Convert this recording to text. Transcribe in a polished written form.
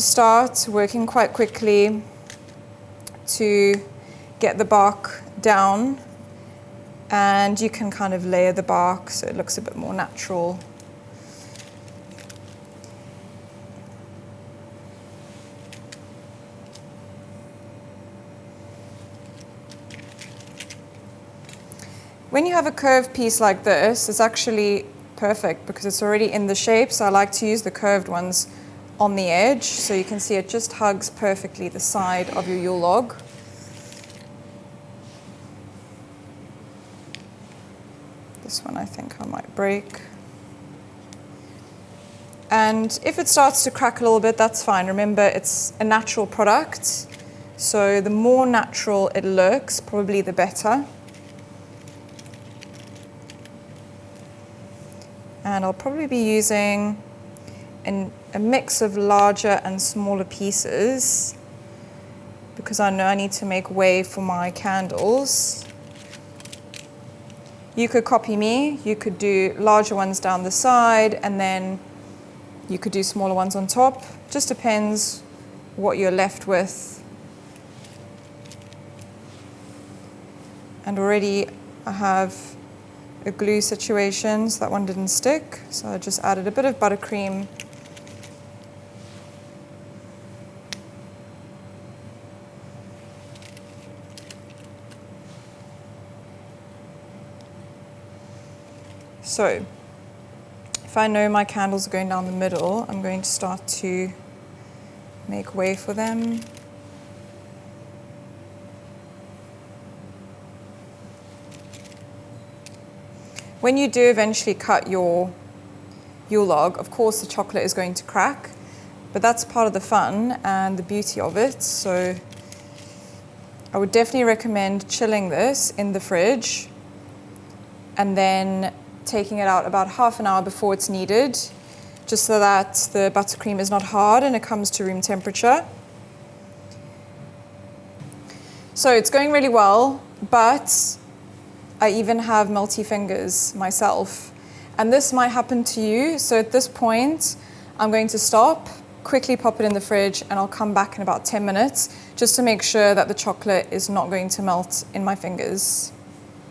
Start working quite quickly to get the bark down, and you can kind of layer the bark so it looks a bit more natural. When you have a curved piece like this, it's actually perfect because it's already in the shape, so I like to use the curved ones on the edge, so you can see it just hugs perfectly the side of your Yule log. This one I think I might break. And if it starts to crack a little bit, that's fine. Remember, it's a natural product, so the more natural it looks, probably the better. And I'll probably be using a mix of larger and smaller pieces because I know I need to make way for my candles. You could copy me, you could do larger ones down the side and then you could do smaller ones on top. Just depends what you're left with. And already I have a glue situation, so that one didn't stick. So I just added a bit of buttercream. So, if I know my candles are going down the middle, I'm going to start to make way for them. When you do eventually cut your Yule log, of course the chocolate is going to crack, but that's part of the fun and the beauty of it. So I would definitely recommend chilling this in the fridge and then taking it out about half an hour before it's needed, just so that the buttercream is not hard and it comes to room temperature. So it's going really well, but I even have melty fingers myself, and this might happen to you. So at this point, I'm going to stop, quickly pop it in the fridge, and I'll come back in about 10 minutes just to make sure that the chocolate is not going to melt in my fingers.